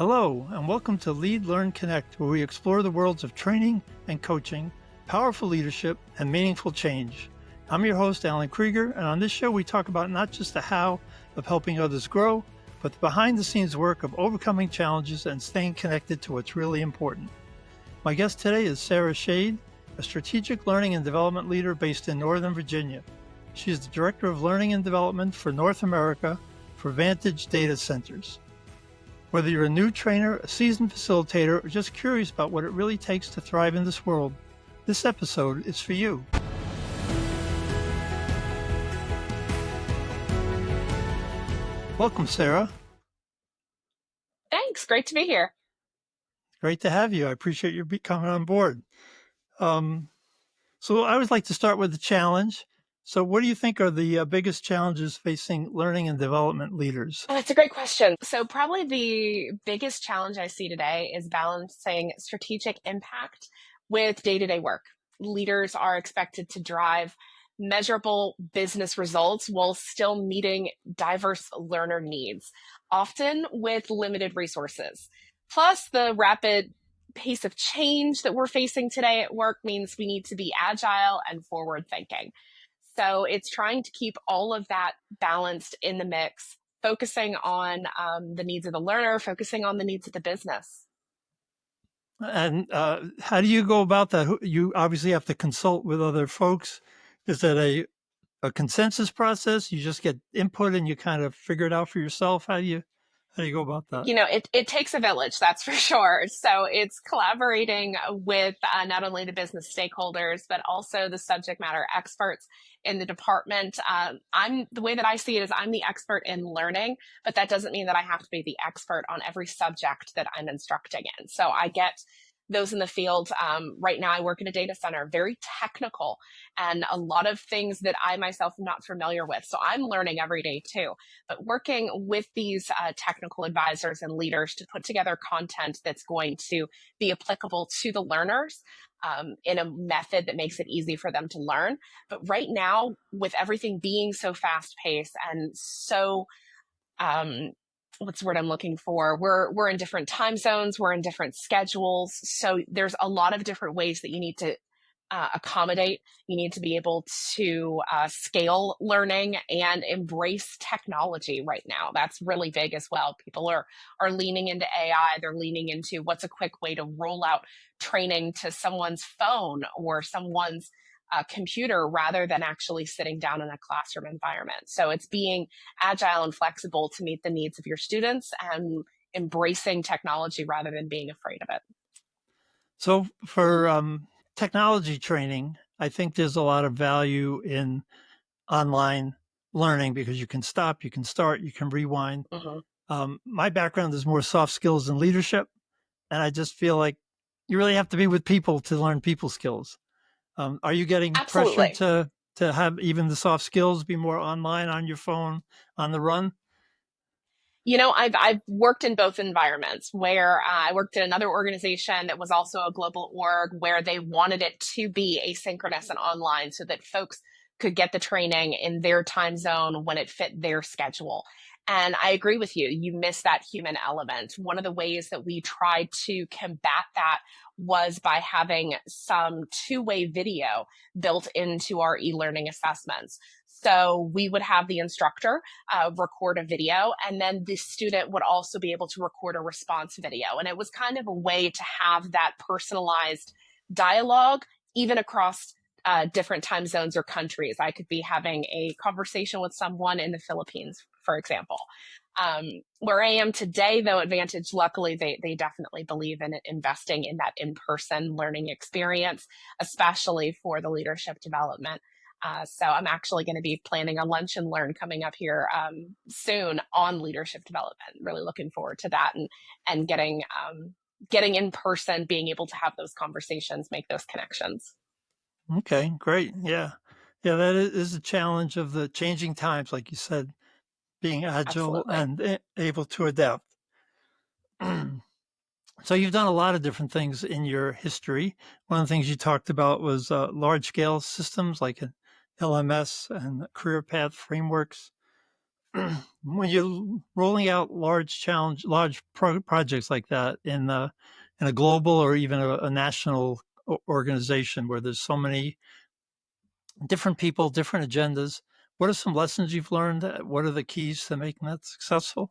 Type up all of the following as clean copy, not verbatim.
Hello, and welcome to Lead, Learn, Connect, where we explore the worlds of training and coaching, powerful leadership, and meaningful change. I'm your host, Alan Krieger, and on this show we talk about not just the how of helping others grow, but the behind-the-scenes work of overcoming challenges and staying connected to what's really important. My guest today is Sarah Schaidt, a strategic learning and development leader based in Northern Virginia. She is the Director of Learning and Development for North America for Vantage Data Centers. Whether you're a new trainer, a seasoned facilitator, or just curious about what it really takes to thrive in this world, this episode is for you. Welcome, Sarah. Thanks. Great to be here. Great to have you. I appreciate you coming on board. So I always like to start with the challenge. So what do you think are the biggest challenges facing learning and development leaders? That's a great question. So probably the biggest challenge I see today is balancing strategic impact with day-to-day work. Leaders are expected to drive measurable business results while still meeting diverse learner needs, often with limited resources. Plus, the rapid pace of change that we're facing today at work means we need to be agile and forward-thinking. So it's trying to keep all of that balanced in the mix, focusing on the needs of the learner, focusing on the needs of the business. And how do you go about that? You obviously have to consult with other folks. Is that a consensus process? You just get input and you kind of figure it out for yourself? How do you go about that? You know, it takes a village, that's for sure. So it's collaborating with not only the business stakeholders, but also the subject matter experts in the department. The way that I see it is I'm the expert in learning, but that doesn't mean that I have to be the expert on every subject that I'm instructing in. So I get those in the field. Right now I work in a data center, very technical, and a lot of things that I myself am not familiar with. So I'm learning every day too, but working with these technical advisors and leaders to put together content that's going to be applicable to the learners in a method that makes it easy for them to learn. But right now, with everything being so fast paced and so what's the word I'm looking for? We're in different time zones, we're in different schedules. So there's a lot of different ways that you need to accommodate. You need to be able to scale learning and embrace technology right now. That's really big as well. People are leaning into AI. They're leaning into what's a quick way to roll out training to someone's phone or someone's computer rather than actually sitting down in a classroom environment. So it's being agile and flexible to meet the needs of your students and embracing technology rather than being afraid of it. So for technology training, I think there's a lot of value in online learning because you can stop, you can start, you can rewind. My background is more soft skills and leadership, and I just feel like you really have to be with people to learn people skills. Are you getting Absolutely. pressure to have even the soft skills be more online on your phone on the run? You know, I've worked in both environments where I worked in another organization that was also a global org where they wanted it to be asynchronous and online so that folks could get the training in their time zone when it fit their schedule. And I agree with you. You miss that human element. One of the ways that we tried to combat that was by having some two-way video built into our e-learning assessments. So we would have the instructor record a video, and then the student would also be able to record a response video. And it was kind of a way to have that personalized dialogue, even across different time zones or countries. I could be having a conversation with someone in the Philippines, for example. Where I am today, though, at Vantage, luckily, they definitely believe in investing in that in-person learning experience, especially for the leadership development. So I'm actually going to be planning a lunch and learn coming up here soon on leadership development. Really looking forward to that and getting in person, being able to have those conversations, make those connections. Okay, great. Yeah. Yeah, that is a challenge of the changing times, like you said, being agile Absolutely. and able to adapt. So you've done a lot of different things in your history. One of the things you talked about was large scale systems like an LMS and career path frameworks. when you're rolling out projects like that in a global or even a national organization where there's so many different people, different agendas, what are some lessons you've learned? What are the keys to making that successful?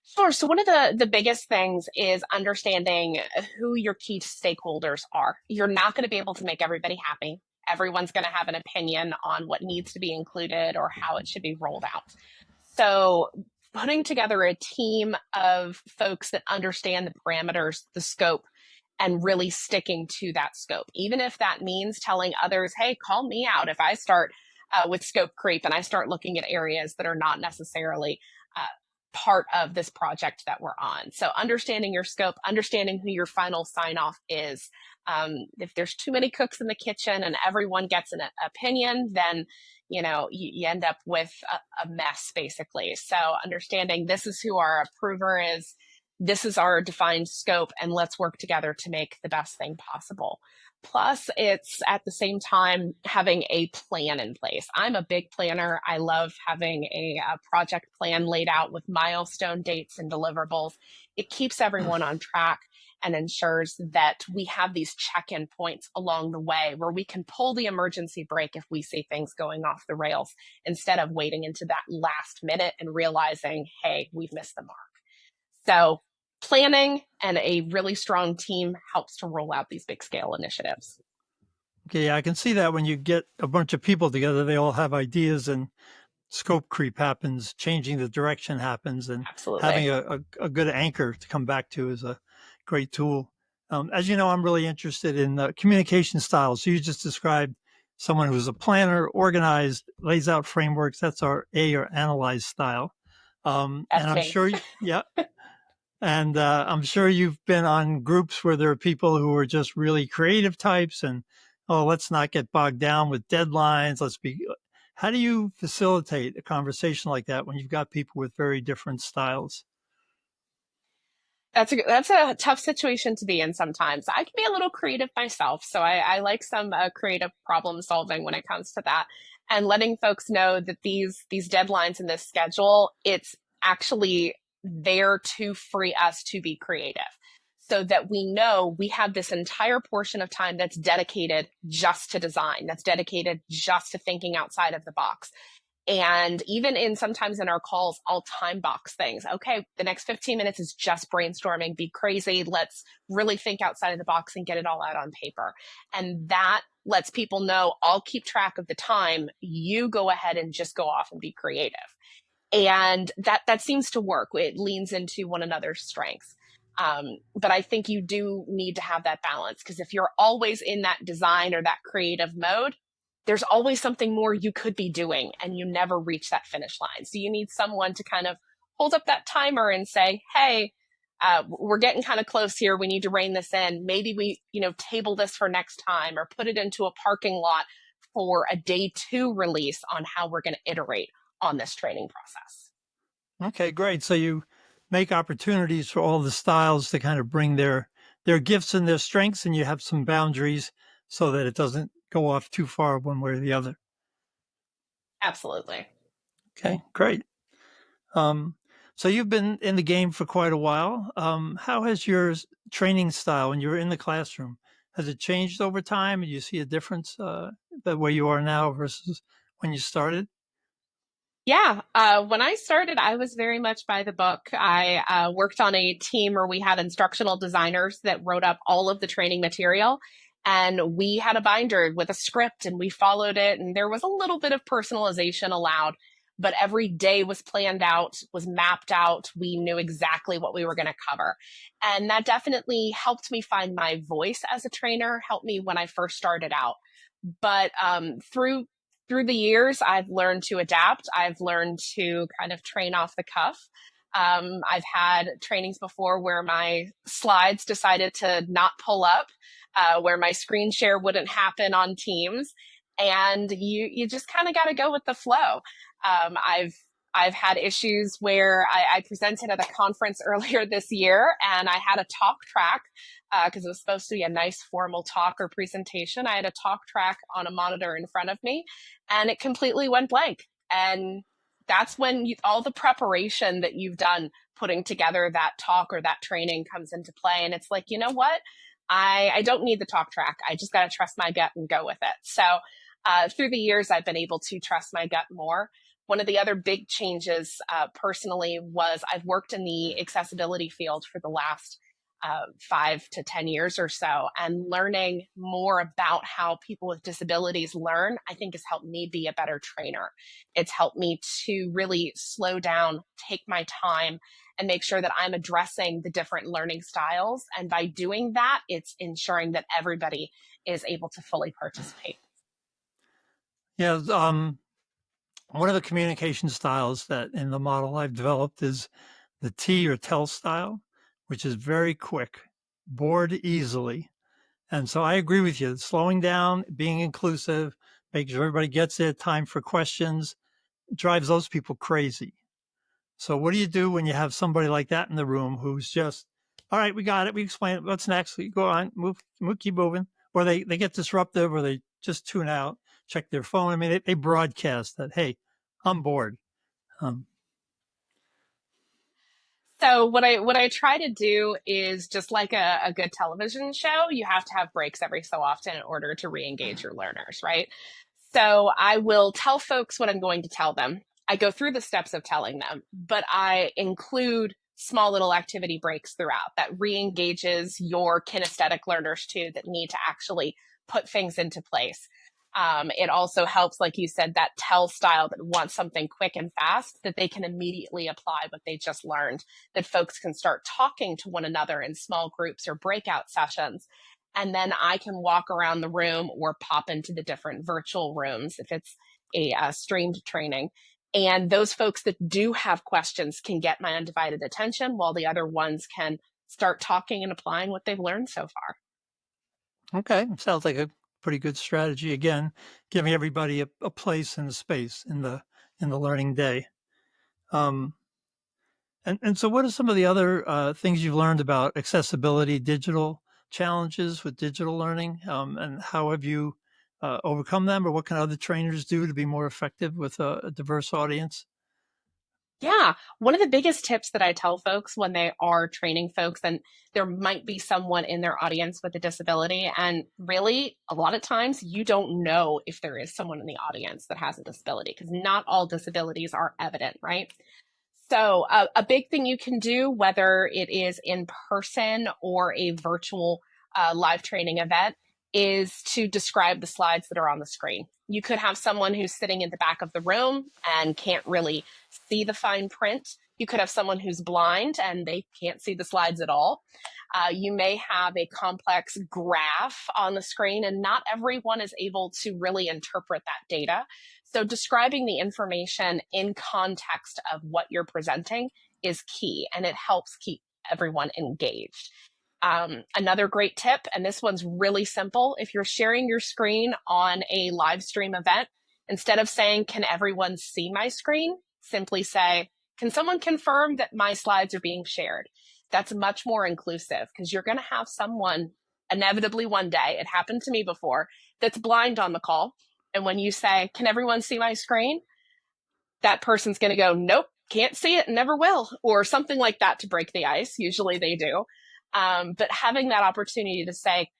Sure. So one of the biggest things is understanding who your key stakeholders are. You're not going to be able to make everybody happy. Everyone's going to have an opinion on what needs to be included or how it should be rolled out. So putting together a team of folks that understand the parameters, the scope, and really sticking to that scope, even if that means telling others, hey, call me out if I start with scope creep and I start looking at areas that are not necessarily uh, part of this project that we're on. So understanding your scope, understanding who your final sign off is. If there's too many cooks in the kitchen and everyone gets an opinion, then you end up with a mess basically. So understanding this is who our approver is, this is our defined scope, and let's work together to make the best thing possible. Plus, it's at the same time having a plan in place. I'm a big planner. I love having a project plan laid out with milestone dates and deliverables. It keeps everyone on track and ensures that we have these check-in points along the way where we can pull the emergency brake if we see things going off the rails instead of waiting into that last minute and realizing, hey, we've missed the mark. So planning and a really strong team helps to roll out these big scale initiatives. Okay, yeah, I can see that when you get a bunch of people together, they all have ideas and scope creep happens, changing the direction happens, and having Absolutely. a good anchor to come back to is a great tool. As you know, I'm really interested in communication styles. So you just described someone who's a planner, organized, lays out frameworks. That's our A or analyze style. And That's I'm me. sure, yeah, and I'm sure you've been on groups where there are people who are just really creative types and, oh, let's not get bogged down with deadlines. How do you facilitate a conversation like that when you've got people with very different styles? That's a tough situation to be in sometimes. I can be a little creative myself, so I like some creative problem solving when it comes to that, and letting folks know that these deadlines in this schedule, it's actually there to free us to be creative, so that we know we have this entire portion of time that's dedicated just to design, that's dedicated just to thinking outside of the box. And even in sometimes in our calls, I'll time box things. Okay, the next 15 minutes is just brainstorming, be crazy. Let's really think outside of the box and get it all out on paper. And that lets people know I'll keep track of the time. You go ahead and just go off and be creative. And that seems to work. It leans into one another's strengths. But I think you do need to have that balance, because if you're always in that design or that creative mode, there's always something more you could be doing and you never reach that finish line. So you need someone to kind of hold up that timer and say, hey, we're getting kind of close here. We need to rein this in. Maybe we, table this for next time or put it into a parking lot for a day two release on how we're going to iterate on this training process. Okay, great. So you make opportunities for all the styles to kind of bring their gifts and their strengths, and you have some boundaries so that it doesn't go off too far one way or the other. Absolutely. Okay, great. Um, so you've been in the game for quite a while. How has your training style when you were in the classroom, has it changed over time? Do you see a difference the way you are now versus when you started? Yeah, when I started, I was very much by the book. I worked on a team where we had instructional designers that wrote up all of the training material. And we had a binder with a script and we followed it. And there was a little bit of personalization allowed, but every day was planned out, was mapped out. We knew exactly what we were going to cover. And that definitely helped me find my voice as a trainer, helped me when I first started out. But through the years, I've learned to adapt. I've learned to kind of train off the cuff. I've had trainings before where my slides decided to not pull up, where my screen share wouldn't happen on Teams, and you just kind of got to go with the flow. I've had issues where I presented at a conference earlier this year, and I had a talk track because it was supposed to be a nice formal talk or presentation. I had a talk track on a monitor in front of me, and it completely went blank. And That's when all the preparation that you've done putting together that talk or that training comes into play. And it's like, you know what? I don't need the talk track. I just got to trust my gut and go with it. So through the years, I've been able to trust my gut more. One of the other big changes personally was I've worked in the accessibility field for the last 5 to 10 years or so, and learning more about how people with disabilities learn, I think has helped me be a better trainer. It's helped me to really slow down, take my time, and make sure that I'm addressing the different learning styles. And by doing that, it's ensuring that everybody is able to fully participate. Yeah, one of the communication styles that in the model I've developed is the T or tell style, which is very quick, bored easily. And so I agree with you. Slowing down, being inclusive, making sure everybody gets their time for questions drives those people crazy. So what do you do when you have somebody like that in the room who's just, all right, we got it. We explain it. What's next? We go on, move, keep moving. Or they get disruptive or they just tune out, check their phone. I mean, they broadcast that, hey, I'm bored. Um, So what I try to do is just like a good television show, you have to have breaks every so often in order to re-engage your learners, right? So I will tell folks what I'm going to tell them. I go through the steps of telling them, but I include small little activity breaks throughout that re-engages your kinesthetic learners too, that need to actually put things into place. It also helps, like you said, that tell style that wants something quick and fast, that they can immediately apply what they just learned, that folks can start talking to one another in small groups or breakout sessions. And then I can walk around the room or pop into the different virtual rooms if it's a streamed training. And those folks that do have questions can get my undivided attention, while the other ones can start talking and applying what they've learned so far. okay, sounds like a pretty good strategy. Again, giving everybody a place and a space in the learning day. Um, and so, what are some of the other things you've learned about accessibility, digital challenges with digital learning, and how have you overcome them, or what can other trainers do to be more effective with a diverse audience? Yeah, one of the biggest tips that I tell folks when they are training folks, and there might be someone in their audience with a disability, and really, a lot of times you don't know if there is someone in the audience that has a disability because not all disabilities are evident, right? So, a big thing you can do, whether it is in person or a virtual live training event, is to describe the slides that are on the screen. You could have someone who's sitting in the back of the room and can't really see the fine print. You could have someone who's blind and they can't see the slides at all. You may have a complex graph on the screen, and not everyone is able to really interpret that data. So, describing the information in context of what you're presenting is key, and it helps keep everyone engaged. Another great tip, and this one's really simple, if you're sharing your screen on a live stream event, instead of saying, "Can everyone see my screen?" simply say, "Can someone confirm that my slides are being shared?" That's much more inclusive because you're going to have someone inevitably one day, it happened to me before, that's blind on the call. And when you say, "Can everyone see my screen?" that person's going to go, "Nope, can't see it, never will," or something like that to break the ice. Usually they do. But having that opportunity to say,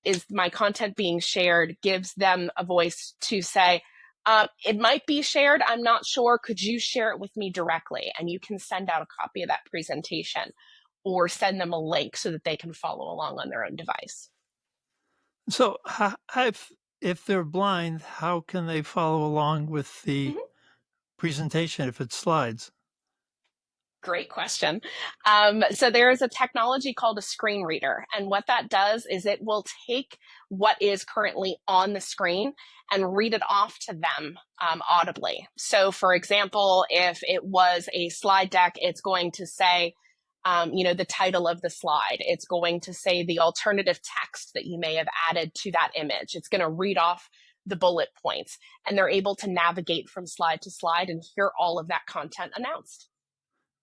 "Is my content being shared?" gives them a voice to say, "It might be shared. I'm not sure. Could you share it with me directly?" And you can send out a copy of that presentation or send them a link so that they can follow along on their own device. So, if they're blind, how can they follow along with the Mhm. presentation if it's slides? Great question. So there is a technology called a screen reader, and what that does is it will take what is currently on the screen and read it off to them audibly. So, for example, if it was a slide deck, it's going to say, the title of the slide. It's going to say the alternative text that you may have added to that image. It's going to read off the bullet points, and they're able to navigate from slide to slide and hear all of that content announced.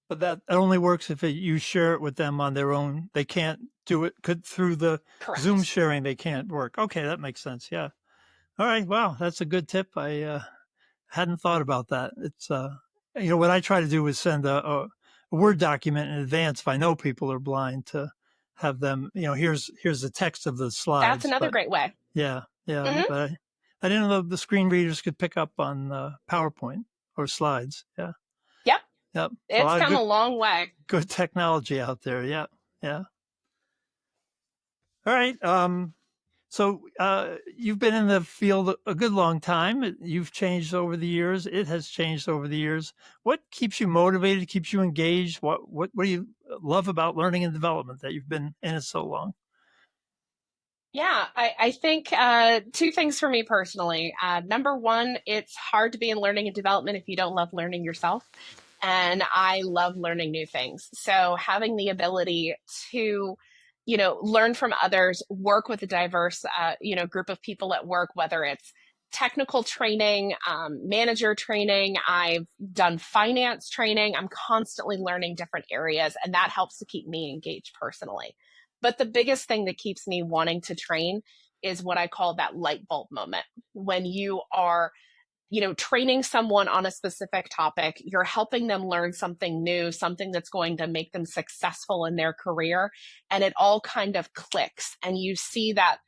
But that only works if you share it with them on their own. They can't do it could through the Zoom Correct. sharing. They can't work. Okay, that makes sense. Yeah. All right. Wow, that's a good tip. I hadn't thought about that. It's what I try to do is send a Word document in advance if I know people are blind to have them, here's the text of the That's slides. another But great way. yeah, yeah, Hmm. but I didn't know the screen readers could pick up on PowerPoint or slides. Yeah, Yep. yep. It's a It's lot of come a long way. good technology out there. Yeah, yeah. All right. So you've been in the field a good long time. You've changed over the years. It has changed over the years. What keeps you motivated? Keeps you engaged? What do you love about learning and development that you've been in it so long? Yeah, I think two things for me personally. Number one, it's hard to be in learning and development if you don't love learning yourself. And I love learning new things. So having the ability to, learn from others, work with a diverse, group of people at work, whether it's technical training, manager training, I've done finance training. I'm constantly learning different areas, and that helps to keep me engaged personally. But the biggest thing that keeps me wanting to train is what I call that light bulb moment. When you are, training someone on a specific topic, you're helping them learn something new, something that's going to make them successful in their career, and it all kind of clicks and you see that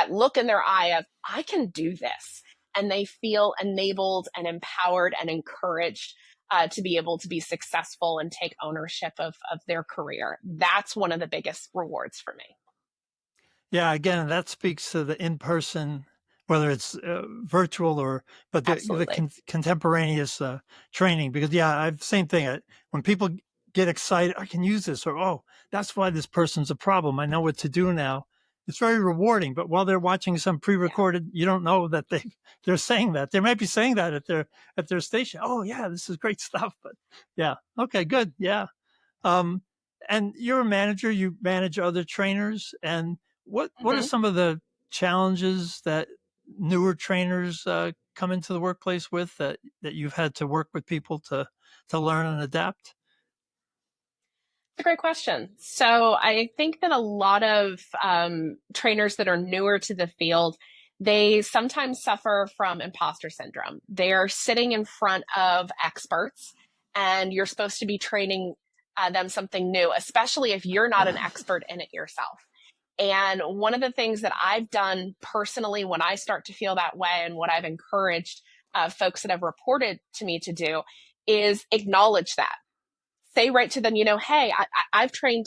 look in their eye of I can do this, and they feel enabled and empowered and encouraged to be able to be successful and take ownership of their career. That's one of the biggest rewards for me. Yeah, again, that speaks to the in-person, whether it's virtual but the Absolutely. contemporaneous training. Because yeah, I've same thing. When people get excited, I can use this, or oh, that's why this person's a problem. I know what to do now. It's very rewarding. But while they're watching some Yeah. pre-recorded, you don't know that they're saying that. They might be saying that at their station. Oh yeah, this is great stuff. But yeah, okay, good. Yeah. Um, and you're a manager, you manage other trainers. And what are Hmm. some of the challenges that newer trainers come into the workplace with that you've had to work with people to learn and adapt? A great question. So I think that a lot of trainers that are newer to the field, they sometimes suffer from imposter syndrome. They're sitting in front of experts, and you're supposed to be training them something new, especially if you're not an expert in it yourself. And one of the things that I've done personally when I start to feel that way, and what I've encouraged folks that have reported to me to do, is acknowledge that, say right to them, hey, I've trained,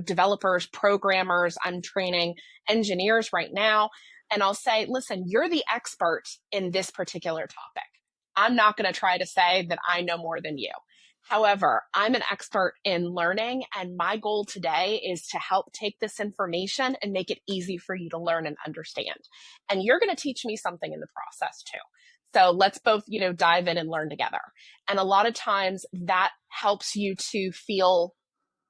developers, programmers, I'm training engineers right now. And I'll say, listen, you're the expert in this particular topic. I'm not going to try to say that I know more than you. However, I'm an expert in learning, and my goal today is to help take this information and make it easy for you to learn and understand. And you're going to teach me something in the process too. So let's both, dive in and learn together. And a lot of times that helps you to feel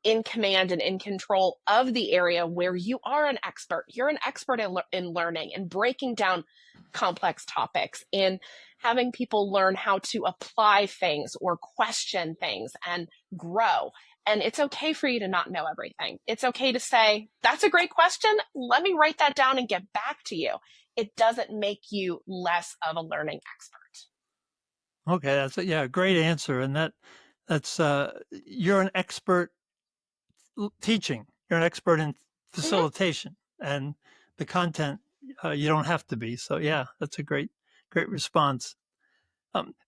in command and in control of the area where you are an expert. You're an expert in learning and breaking down complex topics, in having people learn how to apply things or question things and grow. And it's okay for you to not know everything. It's okay to say, that's a great question. Let me write that down and get back to you. It doesn't make you less of a learning expert. Okay, that's a great answer. And that's you're an expert teaching. You're an expert in Mm-hmm. facilitation and the content. You don't have to be. So yeah, that's a great response.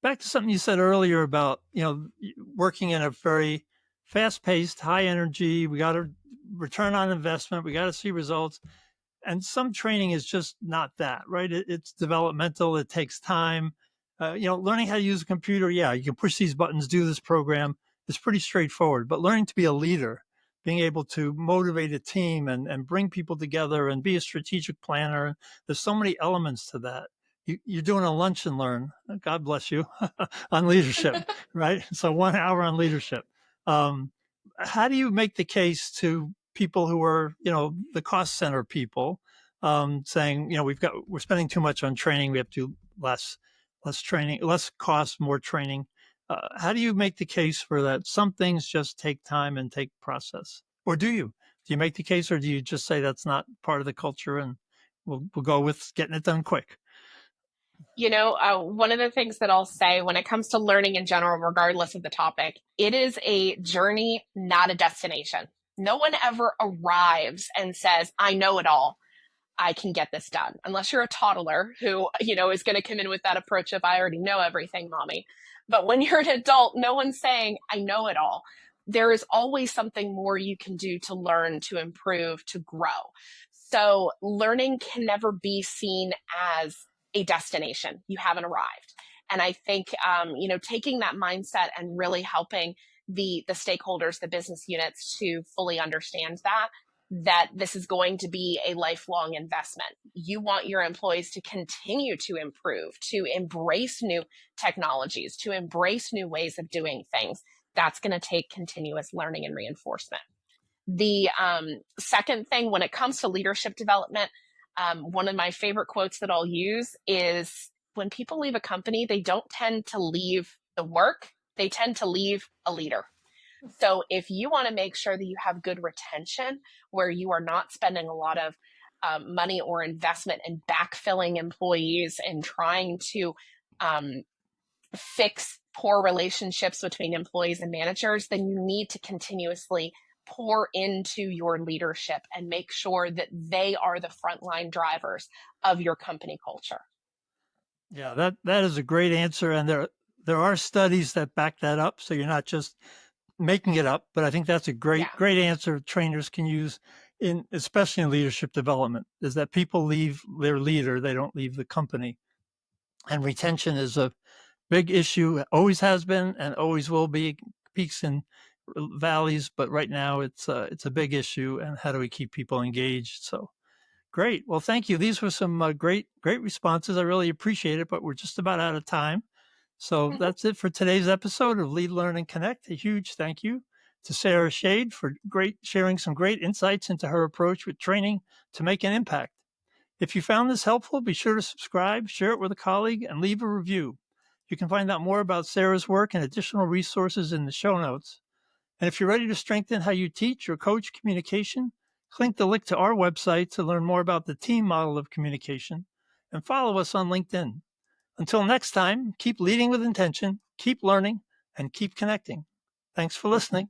Back to something you said earlier about working in a very fast-paced, high energy. We got to return on investment. We got to see results, and some training is just not that, right? It's developmental. It takes time. Learning how to use a computer, yeah, you can push these buttons, do this program. It's pretty straightforward. But learning to be a leader, being able to motivate a team and bring people together and be a strategic planner, there's so many elements to that. You're doing a lunch and learn, God bless you, on leadership, right? So 1 hour on leadership. Um, how do you make the case to people who are, the cost center people, saying, we're spending too much on training. We have to do less training, less cost, more training. How do you make the case for that? Some things just take time and take process, or do you? Do you make the case, or do you just say that's not part of the culture and we'll go with getting it done quick? One of the things that I'll say when it comes to learning in general, regardless of the topic, it is a journey, not a destination. No one ever arrives and says, I know it all. I can get this done. Unless you're a toddler who, is going to come in with that approach of, I already know everything, mommy. But when you're an adult, no one's saying, I know it all. There is always something more you can do to learn, to improve, to grow. So learning can never be seen as a destination. You haven't arrived. And I think, taking that mindset and really helping the stakeholders, the business units to fully understand that this is going to be a lifelong investment. You want your employees to continue to improve, to embrace new technologies, to embrace new ways of doing things. That's going to take continuous learning and reinforcement. The second thing, when it comes to leadership development, one of my favorite quotes that I'll use is when people leave a company, they don't tend to leave the work, they tend to leave a leader. So if you want to make sure that you have good retention, where you are not spending a lot of money or investment in backfilling employees and trying to um, fix poor relationships between employees and managers, then you need to continuously pour into your leadership and make sure that they are the frontline drivers of your company culture. Yeah, that is a great answer, and there are studies that back that up. So you're not just making it up, but I think that's a Yeah. great answer trainers can use in, especially in leadership development, is that people leave their leader, they don't leave the company. And retention is a big issue, always has been and always will be, peaks and valleys, but right now it's a big issue. And how do we keep people engaged? So great. Well, thank you. These were some great responses. I really appreciate it, but we're just about out of time. So Mm-hmm. that's it for today's episode of Lead, Learn, and Connect. A huge thank you to Sarah Schaidt for sharing some great insights into her approach with training to make an impact. If you found this helpful, be sure to subscribe, share it with a colleague, and leave a review. You can find out more about Sarah's work and additional resources in the show notes. And if you're ready to strengthen how you teach or coach communication, click the link to our website to learn more about the T.E.A.M model of communication and follow us on LinkedIn. Until next time, keep leading with intention, keep learning, and keep connecting. Thanks for listening.